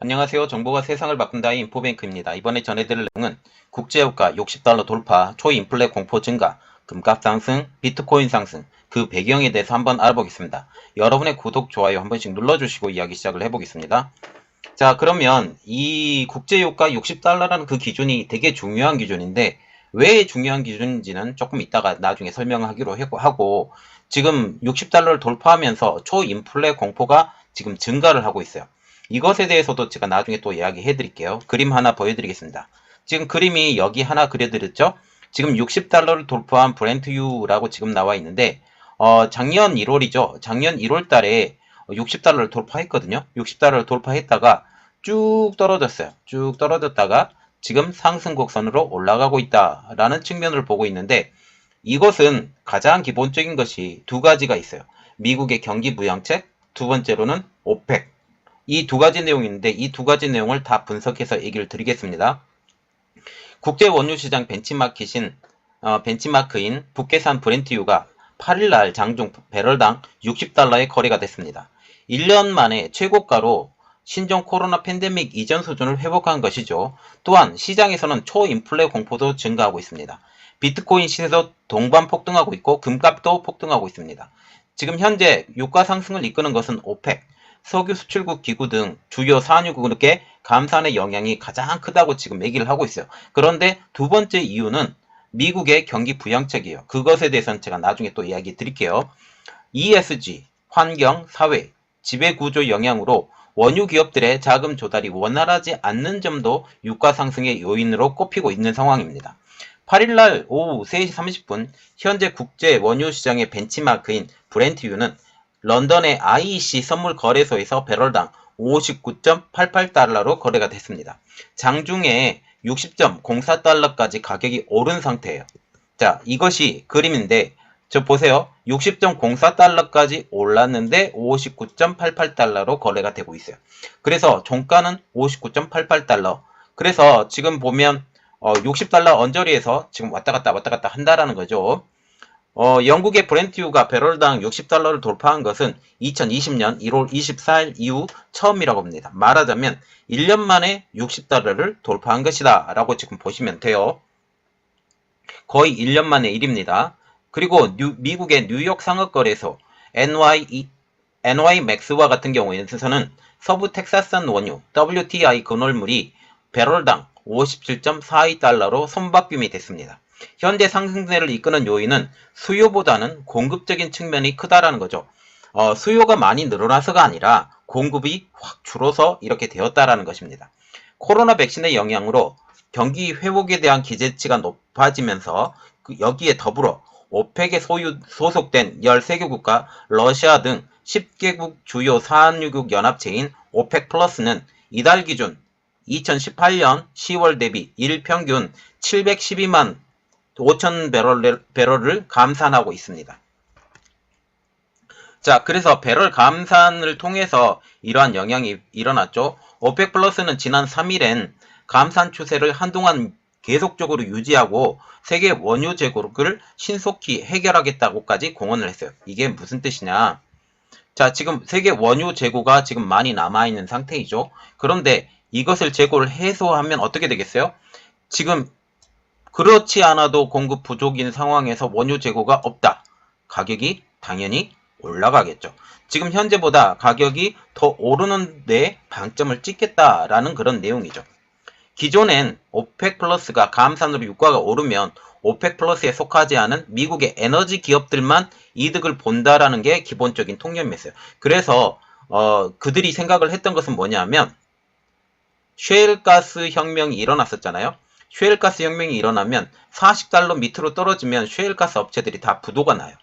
안녕하세요. 정보가 세상을 바꾼다의 인포뱅크입니다. 이번에 전해드릴 내용은 국제유가 60달러 돌파, 초인플레 공포 증가, 금값 상승, 비트코인 상승, 그 배경에 대해서 한번 알아보겠습니다. 여러분의 구독, 좋아요 한 번씩 눌러주시고 이야기 시작을 해보겠습니다. 자, 그러면 이 국제유가 60달러라는 그 기준이 되게 중요한 기준인데 왜 중요한 기준인지는 조금 이따가 나중에 설명하기로 하고, 지금 60달러를 돌파하면서 초인플레 공포가 지금 증가를 하고 있어요. 이것에 대해서도 제가 나중에 또 이야기해 드릴게요. 그림 하나 보여드리겠습니다. 지금 그림이 여기 하나 그려드렸죠? 지금 60달러를 돌파한 브렌트유라고 지금 나와 있는데, 작년 1월이죠. 작년 1월 달에 60달러를 돌파했거든요. 60달러를 돌파했다가 쭉 떨어졌어요. 쭉 떨어졌다가 지금 상승 곡선으로 올라가고 있다라는 측면을 보고 있는데, 이것은 가장 기본적인 것이 두 가지가 있어요. 미국의 경기 부양책, 두 번째로는 오펙. 이 두 가지 내용이 있는데 이 두 가지 내용을 다 분석해서 얘기를 드리겠습니다. 국제 원유 시장 벤치마크인 북해산 브렌트유가 8일날 장중 배럴당 60달러에 거래가 됐습니다. 1년 만에 최고가로 신종 코로나 팬데믹 이전 수준을 회복한 것이죠. 또한 시장에서는 초인플레 공포도 증가하고 있습니다. 비트코인 시세도 동반 폭등하고 있고 금값도 폭등하고 있습니다. 지금 현재 유가 상승을 이끄는 것은 오펙, 석유 수출국 기구 등 주요 산유국의 감산의 영향이 가장 크다고 지금 얘기를 하고 있어요. 그런데 두 번째 이유는 미국의 경기 부양책이에요. 그것에 대해서는 제가 나중에 또 이야기 드릴게요. ESG, 환경, 사회, 지배구조 영향으로 원유 기업들의 자금 조달이 원활하지 않는 점도 유가 상승의 요인으로 꼽히고 있는 상황입니다. 8일날 오후 3시 30분 현재 국제 원유 시장의 벤치마크인 브렌트유는 런던의 IEC 선물 거래소에서 배럴당 59.88달러로 거래가 됐습니다. 장중에 60.04달러까지 가격이 오른 상태예요. 자, 이것이 그림인데 저 보세요. 60.04달러까지 올랐는데 59.88달러로 거래가 되고 있어요. 그래서 종가는 59.88달러. 그래서 지금 보면 60달러 언저리에서 지금 왔다 갔다 한다라는 거죠. 영국의 브렌트유가 배럴당 60달러를 돌파한 것은 2020년 1월 24일 이후 처음이라고 합니다. 말하자면 1년 만에 60달러를 돌파한 것이다 라고 지금 보시면 돼요. 거의 1년 만의 일입니다. 그리고 미국의 뉴욕 상업거래소 NYMAX와 같은 경우에는 서부 텍사스산 원유 WTI 근월물이 배럴당 57.42달러로 손바뀜이 됐습니다. 현재 상승세를 이끄는 요인은 수요보다는 공급적인 측면이 크다라는 거죠. 수요가 많이 늘어나서가 아니라 공급이 확 줄어서 이렇게 되었다라는 것입니다. 코로나 백신의 영향으로 경기 회복에 대한 기대치가 높아지면서 여기에 더불어 오펙에 소속된 13개국과 러시아 등 10개국 주요 산유국 연합체인 오펙 플러스는 이달 기준 2018년 10월 대비 일 평균 712만 5천 배럴을 감산하고 있습니다. 자, 그래서 배럴 감산을 통해서 이러한 영향이 일어났죠. 오펙 플러스는 지난 3일엔 감산 추세를 한동안 계속적으로 유지하고 세계 원유 재고를 신속히 해결하겠다고까지 공언을 했어요. 이게 무슨 뜻이냐? 자, 지금 세계 원유 재고가 지금 많이 남아있는 상태이죠. 그런데 이것을 재고를 해소하면 어떻게 되겠어요? 지금 그렇지 않아도 공급 부족인 상황에서 원유 재고가 없다. 가격이 당연히 올라가겠죠. 지금 현재보다 가격이 더 오르는데 방점을 찍겠다라는 그런 내용이죠. 기존엔 오펙 플러스가 감산으로 유가가 오르면 오펙 플러스에 속하지 않은 미국의 에너지 기업들만 이득을 본다라는 게 기본적인 통념이었어요. 그래서 그들이 생각을 했던 것은 뭐냐면 셰일가스 혁명이 일어났었잖아요. 셰일가스 혁명이 일어나면 40달러 밑으로 떨어지면 셰일가스 업체들이 다 부도가 나요.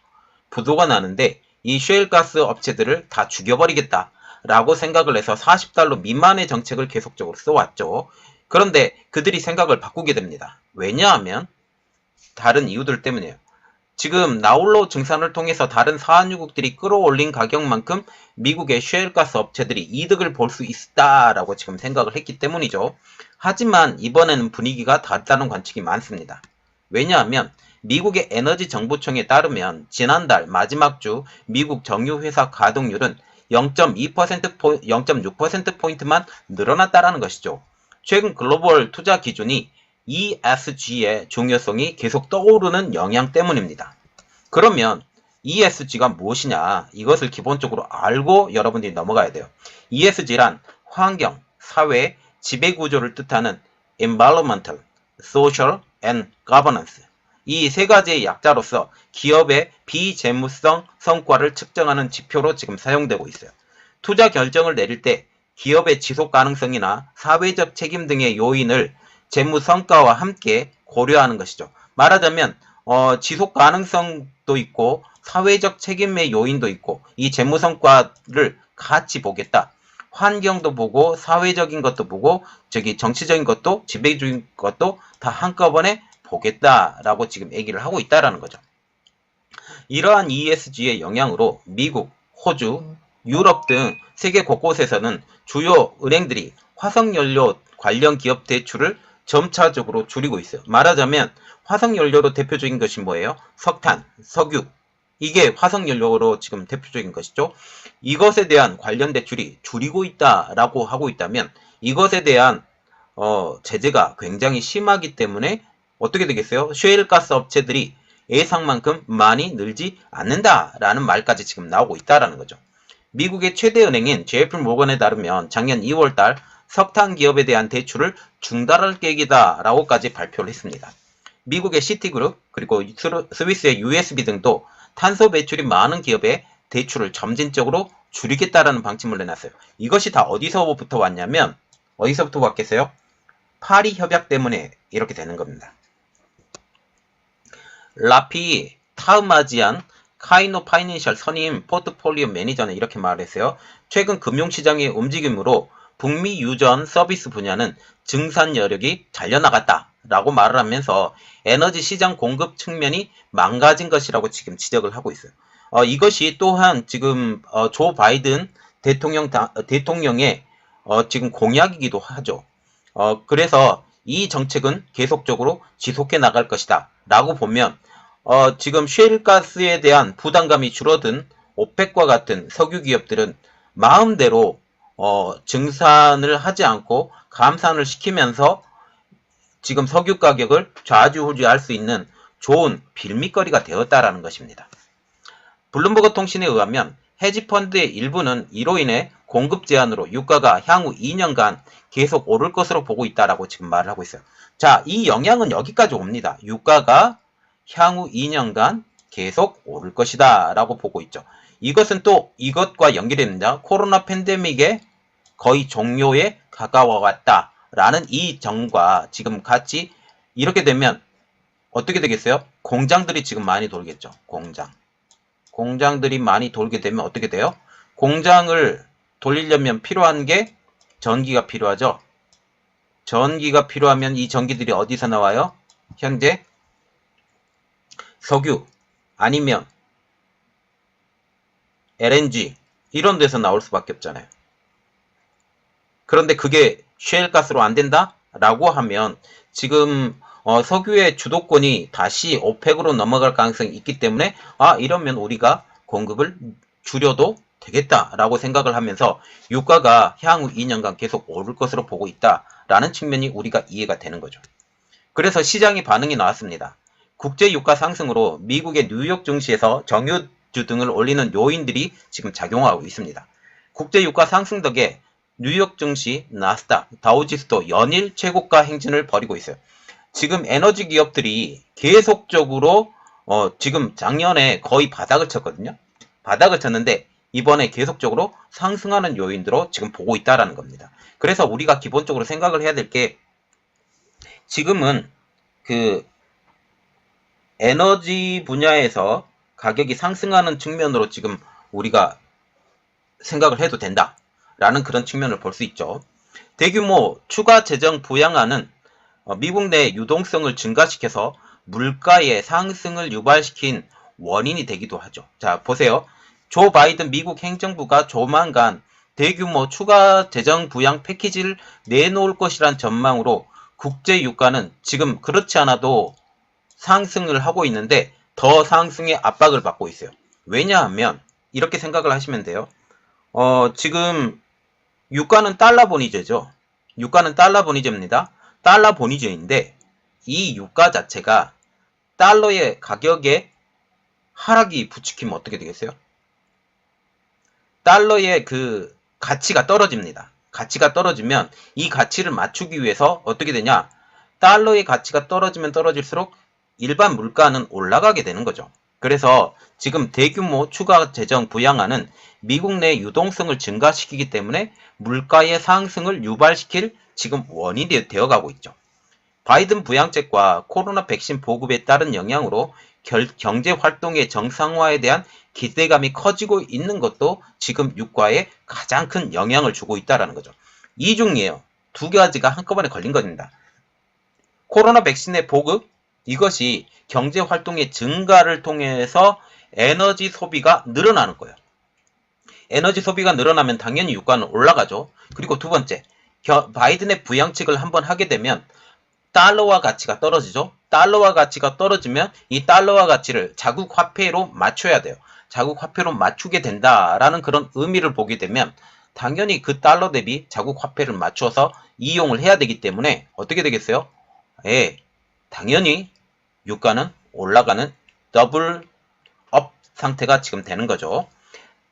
부도가 나는데 이 셰일가스 업체들을 다 죽여버리겠다라고 생각을 해서 40달러 미만의 정책을 계속적으로 써왔죠. 그런데 그들이 생각을 바꾸게 됩니다. 왜냐하면 다른 이유들 때문이에요. 지금 나홀로 증산을 통해서 다른 산유국들이 끌어올린 가격만큼 미국의 셰일가스 업체들이 이득을 볼 수 있다라고 지금 생각을 했기 때문이죠. 하지만 이번에는 분위기가 다르다는 관측이 많습니다. 왜냐하면 미국의 에너지 정보청에 따르면 지난달 마지막 주 미국 정유회사 가동률은 0.6%포인트만 늘어났다라는 것이죠. 최근 글로벌 투자 기준이 ESG의 중요성이 계속 떠오르는 영향 때문입니다. 그러면 ESG가 무엇이냐? 이것을 기본적으로 알고 여러분들이 넘어가야 돼요. ESG란 환경, 사회, 지배구조를 뜻하는 Environmental, Social and Governance. 이 세 가지의 약자로서 기업의 비재무성 성과를 측정하는 지표로 지금 사용되고 있어요. 투자 결정을 내릴 때 기업의 지속 가능성이나 사회적 책임 등의 요인을 재무 성과와 함께 고려하는 것이죠. 말하자면 지속 가능성도 있고 사회적 책임의 요인도 있고 이 재무 성과를 같이 보겠다. 환경도 보고 사회적인 것도 보고 정치적인 것도 지배적인 것도 다 한꺼번에 보겠다라고 지금 얘기를 하고 있다라는 거죠. 이러한 ESG의 영향으로 미국, 호주, 유럽 등 세계 곳곳에서는 주요 은행들이 화석연료 관련 기업 대출을 점차적으로 줄이고 있어요. 말하자면 화석연료로 대표적인 것이 뭐예요? 석탄, 석유. 이게 화석연료로 지금 대표적인 것이죠. 이것에 대한 관련 대출이 줄이고 있다라고 하고 있다면 이것에 대한 제재가 굉장히 심하기 때문에 어떻게 되겠어요? 셰일가스 업체들이 예상만큼 많이 늘지 않는다라는 말까지 지금 나오고 있다라는 거죠. 미국의 최대 은행인 JP모건에 따르면 작년 2월달 석탄 기업에 대한 대출을 중단할 계획이다라고까지 발표를 했습니다. 미국의 시티그룹 그리고 스위스의 USB 등도 탄소 배출이 많은 기업에 대출을 점진적으로 줄이겠다라는 방침을 내놨어요. 이것이 다 어디서부터 왔냐면 어디서부터 왔겠어요? 파리 협약 때문에 이렇게 되는 겁니다. 라피 타흐마지안 카이노 파이낸셜 선임 포트폴리오 매니저는 이렇게 말했어요. 최근 금융시장의 움직임으로 북미 유전 서비스 분야는 증산 여력이 잘려나갔다라고 말을 하면서 에너지 시장 공급 측면이 망가진 것이라고 지금 지적을 하고 있어요. 이것이 또한 지금 조 바이든 대통령의 지금 공약이기도 하죠. 그래서 이 정책은 계속적으로 지속해 나갈 것이다 라고 보면 지금 셰일가스에 대한 부담감이 줄어든 오펙과 같은 석유 기업들은 마음대로 증산을 하지 않고 감산을 시키면서 지금 석유 가격을 좌지우지할 수 있는 좋은 빌미거리가 되었다라는 것입니다. 블룸버그 통신에 의하면 헤지펀드의 일부는 이로 인해 공급 제한으로 유가가 향후 2년간 계속 오를 것으로 보고 있다라고 지금 말을 하고 있어요. 자, 이 영향은 여기까지 옵니다. 유가가 향후 2년간 계속 오를 것이다 라고 보고 있죠. 이것은 또 이것과 연결이 됩니다. 코로나 팬데믹의 거의 종료에 가까워 왔다 라는 이 점과 지금 같이 이렇게 되면 어떻게 되겠어요? 공장들이 지금 많이 돌겠죠. 공장들이 많이 돌게 되면 어떻게 돼요? 공장을 돌리려면 필요한 게 전기가 필요하죠. 전기가 필요하면 이 전기들이 어디서 나와요? 현재 석유 아니면 LNG 이런 데서 나올 수밖에 없잖아요. 그런데 그게 셰일가스로 안 된다? 라고 하면 지금 석유의 주도권이 다시 오펙으로 넘어갈 가능성이 있기 때문에 이러면 우리가 공급을 줄여도 되겠다라고 생각을 하면서 유가가 향후 2년간 계속 오를 것으로 보고 있다라는 측면이 우리가 이해가 되는 거죠. 그래서 시장의 반응이 나왔습니다. 국제 유가 상승으로 미국의 뉴욕 증시에서 정유주 등을 올리는 요인들이 지금 작용하고 있습니다. 국제 유가 상승 덕에 뉴욕 증시, 나스닥, 다우지수도 연일 최고가 행진을 벌이고 있어요. 지금 에너지 기업들이 계속적으로 지금 작년에 거의 바닥을 쳤거든요. 바닥을 쳤는데 이번에 계속적으로 상승하는 요인으로 지금 보고 있다라는 겁니다. 그래서 우리가 기본적으로 생각을 해야 될 게 지금은 그 에너지 분야에서 가격이 상승하는 측면으로 지금 우리가 생각을 해도 된다라는 그런 측면을 볼 수 있죠. 대규모 추가 재정 부양안은 미국 내 유동성을 증가시켜서 물가의 상승을 유발시킨 원인이 되기도 하죠. 자, 보세요. 조 바이든 미국 행정부가 조만간 대규모 추가 재정 부양 패키지를 내놓을 것이란 전망으로 국제 유가는 지금 그렇지 않아도 상승을 하고 있는데 더 상승의 압박을 받고 있어요. 왜냐하면 이렇게 생각을 하시면 돼요. 지금 유가는 달러 보니제죠. 유가는 달러 보니제입니다. 달러 보니제인데 이 유가 자체가 달러의 가격에 하락이 부추기면 어떻게 되겠어요? 달러의 그 가치가 떨어집니다. 가치가 떨어지면 이 가치를 맞추기 위해서 어떻게 되냐? 달러의 가치가 떨어지면 떨어질수록 일반 물가는 올라가게 되는 거죠. 그래서 지금 대규모 추가 재정 부양안은 미국 내 유동성을 증가시키기 때문에 물가의 상승을 유발시킬 지금 원인이 되어가고 있죠. 바이든 부양책과 코로나 백신 보급에 따른 영향으로 경제 활동의 정상화에 대한 기대감이 커지고 있는 것도 지금 유가에 가장 큰 영향을 주고 있다는 거죠. 이 중이에요. 두 가지가 한꺼번에 걸린 겁니다. 코로나 백신의 보급, 이것이 경제 활동의 증가를 통해서 에너지 소비가 늘어나는 거예요. 에너지 소비가 늘어나면 당연히 유가는 올라가죠. 그리고 두 번째, 바이든의 부양책을 한번 하게 되면 달러화 가치가 떨어지죠. 달러화 가치가 떨어지면 이 달러화 가치를 자국 화폐로 맞춰야 돼요. 자국 화폐로 맞추게 된다라는 그런 의미를 보게 되면 당연히 그 달러 대비 자국 화폐를 맞춰서 이용을 해야 되기 때문에 어떻게 되겠어요? 예, 당연히 유가는 올라가는 더블 업 상태가 지금 되는 거죠.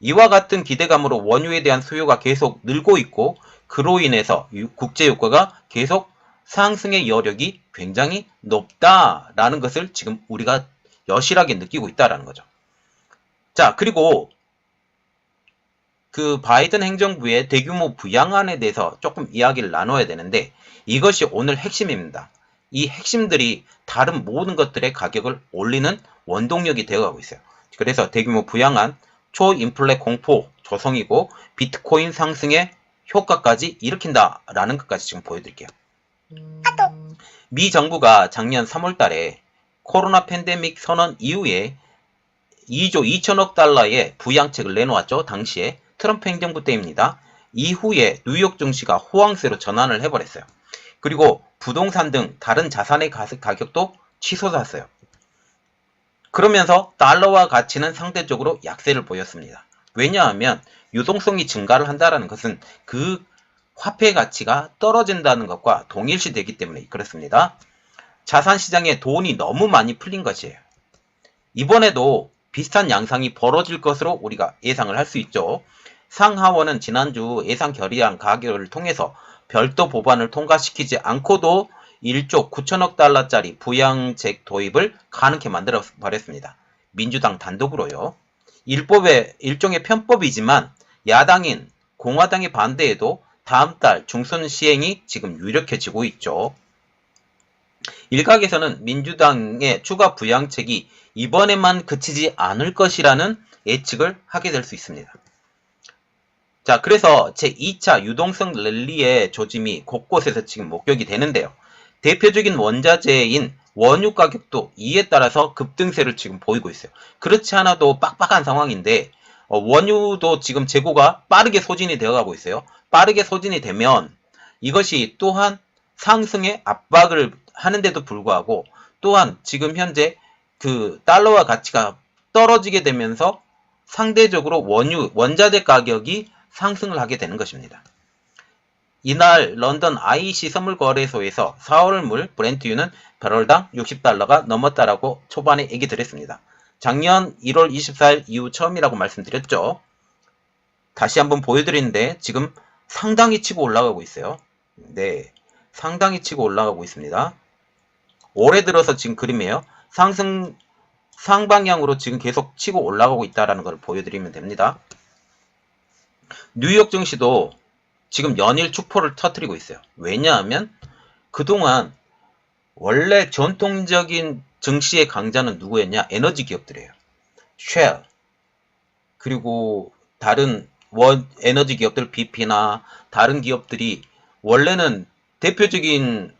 이와 같은 기대감으로 원유에 대한 수요가 계속 늘고 있고 그로 인해서 국제 유가가 계속 상승의 여력이 굉장히 높다라는 것을 지금 우리가 여실하게 느끼고 있다라는 거죠. 자, 그리고 그 바이든 행정부의 대규모 부양안에 대해서 조금 이야기를 나눠야 되는데 이것이 오늘 핵심입니다. 이 핵심들이 다른 모든 것들의 가격을 올리는 원동력이 되어가고 있어요. 그래서 대규모 부양안, 초인플레 공포 조성이고 비트코인 상승의 효과까지 일으킨다라는 것까지 지금 보여드릴게요. 미 정부가 작년 3월 달에 코로나 팬데믹 선언 이후에 2조 2천억 달러의 부양책을 내놓았죠. 당시에 트럼프 행정부 때입니다. 이후에 뉴욕 증시가 호황세로 전환을 해버렸어요. 그리고 부동산 등 다른 자산의 가격도 치솟았어요. 그러면서 달러화 가치는 상대적으로 약세를 보였습니다. 왜냐하면 유동성이 증가를 한다는 것은 그 화폐 가치가 떨어진다는 것과 동일시되기 때문에 그렇습니다. 자산시장에 돈이 너무 많이 풀린 것이에요. 이번에도 비슷한 양상이 벌어질 것으로 우리가 예상을 할 수 있죠. 상하원은 지난주 예상 결의안 가결을 통해서 별도 법안을 통과시키지 않고도 1조 9천억 달러짜리 부양책 도입을 가능케 만들어 버렸습니다. 민주당 단독으로요. 일종의 편법이지만 야당인 공화당의 반대에도 다음 달 중순 시행이 지금 유력해지고 있죠. 일각에서는 민주당의 추가 부양책이 이번에만 그치지 않을 것이라는 예측을 하게 될 수 있습니다. 자, 그래서 제2차 유동성 랠리의 조짐이 곳곳에서 지금 목격이 되는데요. 대표적인 원자재인 원유 가격도 이에 따라서 급등세를 지금 보이고 있어요. 그렇지 않아도 빡빡한 상황인데 원유도 지금 재고가 빠르게 소진이 되어가고 있어요. 빠르게 소진이 되면 이것이 또한 상승의 압박을 하는데도 불구하고 또한 지금 현재 그 달러화 가치가 떨어지게 되면서 상대적으로 원자재 가격이 상승을 하게 되는 것입니다. 이날 런던 IEC 선물거래소에서 4월 물 브렌트유는 배럴당 60달러가 넘었다라고 초반에 얘기를 했습니다. 작년 1월 24일 이후 처음이라고 말씀드렸죠. 다시 한번 보여드리는데 지금 상당히 치고 올라가고 있어요. 네, 상당히 치고 올라가고 있습니다. 올해 들어서 지금 그림이에요. 상방향으로 지금 계속 치고 올라가고 있다는 걸 보여드리면 됩니다. 뉴욕 증시도 지금 연일 축포를 터뜨리고 있어요. 왜냐하면 그동안 원래 전통적인 증시의 강자는 누구였냐? 에너지 기업들이에요. 쉘, 그리고 다른 에너지 기업들 BP나 다른 기업들이 원래는 대표적인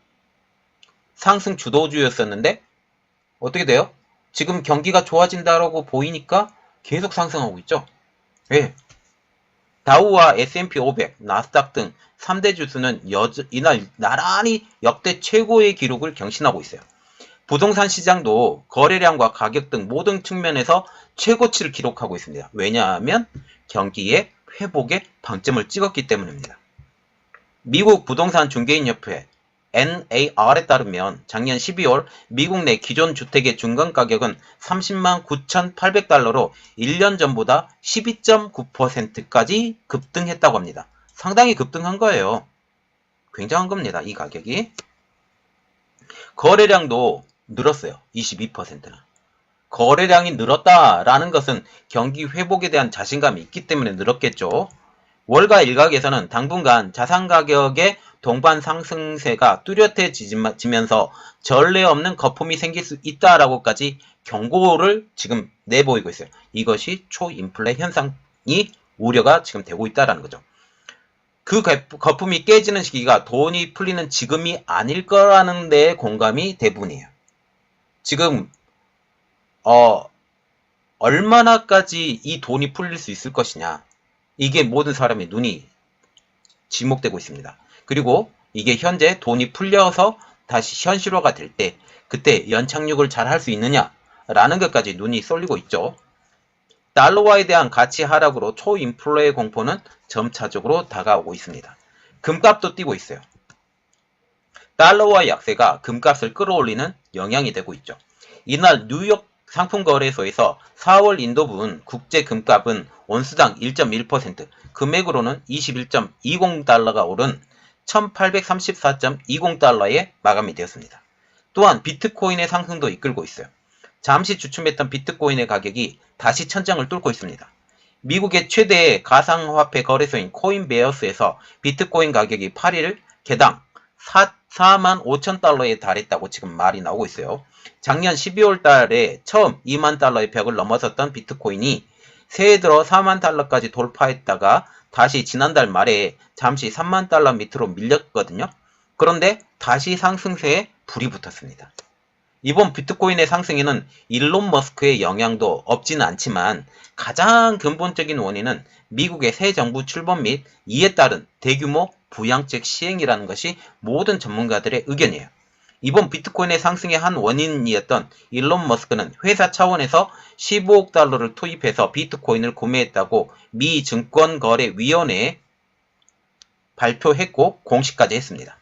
상승 주도주였었는데 어떻게 돼요? 지금 경기가 좋아진다라고 보이니까 계속 상승하고 있죠. 왜? 다우와 S&P 500, 나스닥 등 3대 지수는 이날 나란히 역대 최고의 기록을 경신하고 있어요. 부동산 시장도 거래량과 가격 등 모든 측면에서 최고치를 기록하고 있습니다. 왜냐하면 경기에 회복에 방점을 찍었기 때문입니다. 미국 부동산 중개인협회 NAR에 따르면 작년 12월 미국 내 기존 주택의 중간가격은 30만 9,800달러로 1년 전보다 12.9%까지 급등했다고 합니다. 상당히 급등한 거예요. 굉장한 겁니다. 이 가격이. 거래량도 늘었어요. 22%나. 거래량이 늘었다라는 것은 경기 회복에 대한 자신감이 있기 때문에 늘었겠죠. 월가 일각에서는 당분간 자산 가격의 동반 상승세가 뚜렷해지면서 전례 없는 거품이 생길 수 있다라고까지 경고를 지금 내보이고 있어요. 이것이 초인플레 현상이 우려가 지금 되고 있다라는 거죠. 그 거품이 깨지는 시기가 돈이 풀리는 지금이 아닐 거라는 데 공감이 대부분이에요. 지금 얼마나까지 이 돈이 풀릴 수 있을 것이냐, 이게 모든 사람의 눈이 지목되고 있습니다. 그리고 이게 현재 돈이 풀려서 다시 현실화가 될 때 그때 연착륙을 잘 할 수 있느냐라는 것까지 눈이 쏠리고 있죠. 달러화에 대한 가치 하락으로 초인플레 공포는 점차적으로 다가오고 있습니다. 금값도 뛰고 있어요. 달러화 약세가 금값을 끌어올리는 영향이 되고 있죠. 이날 뉴욕 상품거래소에서 4월 인도분 국제 금값은 온수당 1.1%, 금액으로는 21.20달러가 오른 1834.20달러에 마감이 되었습니다. 또한 비트코인의 상승도 이끌고 있어요. 잠시 주춤했던 비트코인의 가격이 다시 천장을 뚫고 있습니다. 미국의 최대 가상화폐 거래소인 코인베어스에서 비트코인 가격이 8일 개당 4만 5천 달러에 달했다고 지금 말이 나오고 있어요. 작년 12월 달에 처음 2만 달러의 벽을 넘어섰던 비트코인이 새해 들어 4만 달러까지 돌파했다가 다시 지난달 말에 잠시 3만 달러 밑으로 밀렸거든요. 그런데 다시 상승세에 불이 붙었습니다. 이번 비트코인의 상승에는 일론 머스크의 영향도 없지는 않지만 가장 근본적인 원인은 미국의 새 정부 출범 및 이에 따른 대규모 부양책 시행이라는 것이 모든 전문가들의 의견이에요. 이번 비트코인의 상승의 한 원인이었던 일론 머스크는 회사 차원에서 15억 달러를 투입해서 비트코인을 구매했다고 미 증권거래위원회에 발표했고 공시까지 했습니다.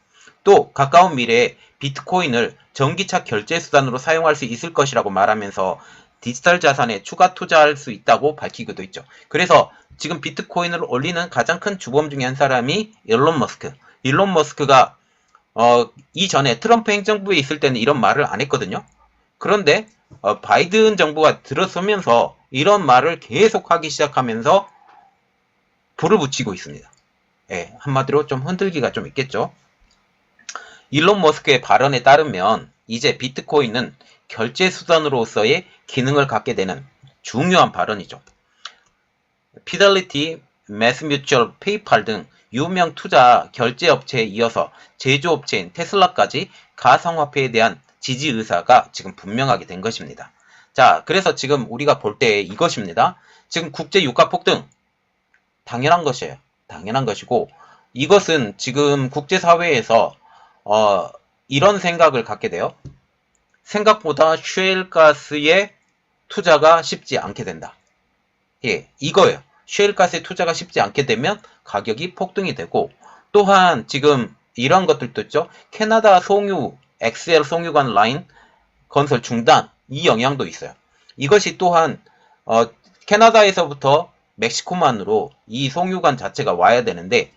또 가까운 미래에 비트코인을 전기차 결제 수단으로 사용할 수 있을 것이라고 말하면서 디지털 자산에 추가 투자할 수 있다고 밝히기도 했죠. 그래서 지금 비트코인을 올리는 가장 큰 주범 중에 한 사람이 일론 머스크. 일론 머스크가 이전에 트럼프 행정부에 있을 때는 이런 말을 안 했거든요. 그런데 바이든 정부가 들어서면서 이런 말을 계속 하기 시작하면서 불을 붙이고 있습니다. 예, 한마디로 좀 흔들기가 좀 있겠죠. 일론 머스크의 발언에 따르면 이제 비트코인은 결제 수단으로서의 기능을 갖게 되는 중요한 발언이죠. 피델리티, 매스뮤추얼, 페이팔 등 유명 투자 결제 업체에 이어서 제조업체인 테슬라까지 가상화폐에 대한 지지 의사가 지금 분명하게 된 것입니다. 자, 그래서 지금 우리가 볼 때 이것입니다. 지금 국제 유가 폭등 당연한 것이에요. 당연한 것이고 이것은 지금 국제사회에서 이런 생각을 갖게 돼요. 생각보다 셰일가스에 투자가 쉽지 않게 된다. 예, 이거예요. 셰일가스에 투자가 쉽지 않게 되면 가격이 폭등이 되고 또한 지금 이런 것들도 있죠. 캐나다 송유, XL 송유관 라인 건설 중단 이 영향도 있어요. 이것이 또한 캐나다에서부터 멕시코만으로 이 송유관 자체가 와야 되는데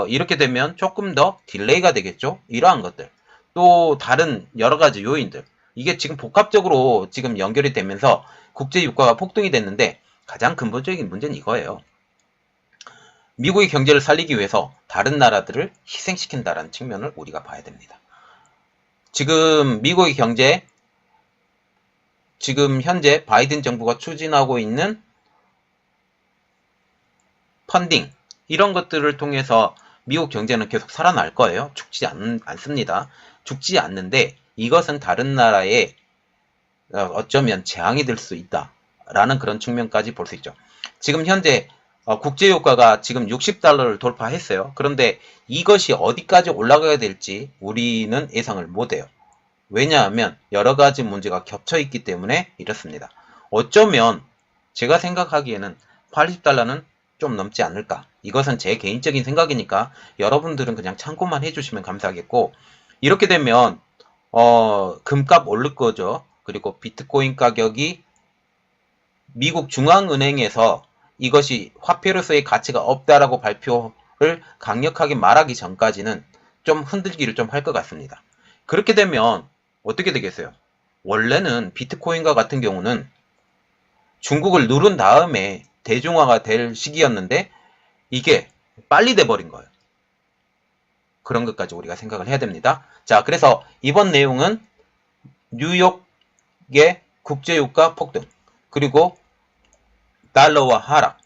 이렇게 되면 조금 더 딜레이가 되겠죠. 이러한 것들. 또 다른 여러 가지 요인들. 이게 지금 복합적으로 지금 연결이 되면서 국제 유가가 폭등이 됐는데 가장 근본적인 문제는 이거예요. 미국의 경제를 살리기 위해서 다른 나라들을 희생시킨다는 측면을 우리가 봐야 됩니다. 지금 미국의 경제, 지금 현재 바이든 정부가 추진하고 있는 펀딩, 이런 것들을 통해서 미국 경제는 계속 살아날 거예요. 죽지 않습니다. 죽지 않는데 이것은 다른 나라에 어쩌면 재앙이 될 수 있다라는 그런 측면까지 볼 수 있죠. 지금 현재 국제유가가 지금 60달러를 돌파했어요. 그런데 이것이 어디까지 올라가야 될지 우리는 예상을 못해요. 왜냐하면 여러 가지 문제가 겹쳐 있기 때문에 이렇습니다. 어쩌면 제가 생각하기에는 80달러는 좀 넘지 않을까. 이것은 제 개인적인 생각이니까 여러분들은 그냥 참고만 해주시면 감사하겠고, 이렇게 되면 금값 오를 거죠. 그리고 비트코인 가격이 미국 중앙은행에서 이것이 화폐로서의 가치가 없다라고 발표를 강력하게 말하기 전까지는 좀 흔들기를 좀 할 것 같습니다. 그렇게 되면 어떻게 되겠어요? 원래는 비트코인과 같은 경우는 중국을 누른 다음에 대중화가 될 시기였는데 이게 빨리 돼버린 거예요. 그런 것까지 우리가 생각을 해야 됩니다. 자, 그래서 이번 내용은 뉴욕의 국제유가 폭등, 그리고 달러화 하락,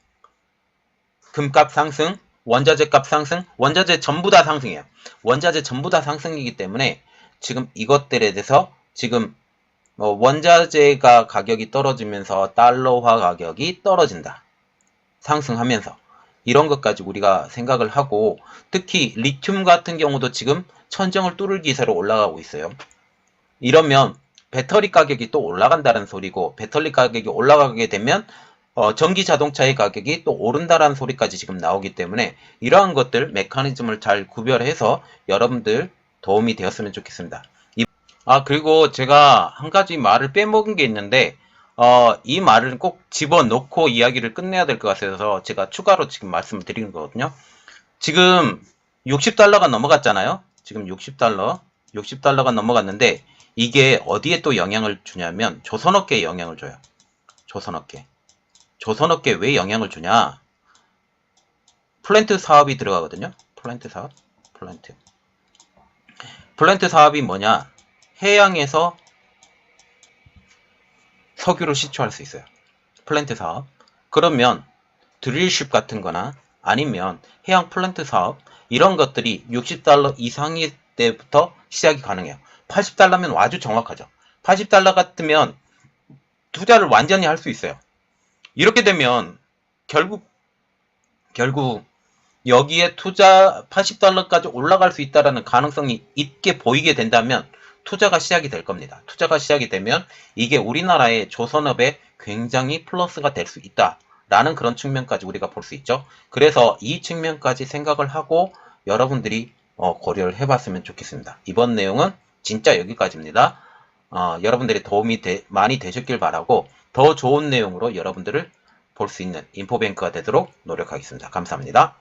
금값 상승, 원자재 값 상승, 원자재 전부 다 상승이에요. 원자재 전부 다 상승이기 때문에 지금 이것들에 대해서 지금 원자재가 가격이 떨어지면서 달러화 가격이 떨어진다. 상승하면서. 이런 것까지 우리가 생각을 하고, 특히 리튬 같은 경우도 지금 천정을 뚫을 기세로 올라가고 있어요. 이러면 배터리 가격이 또 올라간다는 소리고, 배터리 가격이 올라가게 되면 전기 자동차의 가격이 또 오른다라는 소리까지 지금 나오기 때문에 이러한 것들 메커니즘을 잘 구별해서 여러분들 도움이 되었으면 좋겠습니다. 그리고 제가 한 가지 말을 빼먹은 게 있는데 이 말을 꼭 집어넣고 이야기를 끝내야 될 것 같아서 제가 추가로 지금 말씀을 드리는 거거든요. 지금 60달러가 넘어갔잖아요. 지금 60달러가 넘어갔는데 이게 어디에 또 영향을 주냐면 조선업계에 영향을 줘요. 조선업계 왜 영향을 주냐? 플랜트 사업이 들어가거든요. 플랜트 사업이 뭐냐? 해양에서 석유를 시추할 수 있어요. 플랜트 사업. 그러면 드릴쉽 같은 거나 아니면 해양 플랜트 사업 이런 것들이 60달러 이상일 때부터 시작이 가능해요. 80달러면 아주 정확하죠. 80달러 같으면 투자를 완전히 할 수 있어요. 이렇게 되면 결국 여기에 투자 80달러까지 올라갈 수 있다는 가능성이 있게 보이게 된다면 투자가 시작이 될 겁니다. 투자가 시작이 되면 이게 우리나라의 조선업에 굉장히 플러스가 될 수 있다라는 그런 측면까지 우리가 볼 수 있죠. 그래서 이 측면까지 생각을 하고 여러분들이 고려를 해봤으면 좋겠습니다. 이번 내용은 진짜 여기까지입니다. 여러분들이 도움이 많이 되셨길 바라고 더 좋은 내용으로 여러분들을 볼 수 있는 인포뱅크가 되도록 노력하겠습니다. 감사합니다.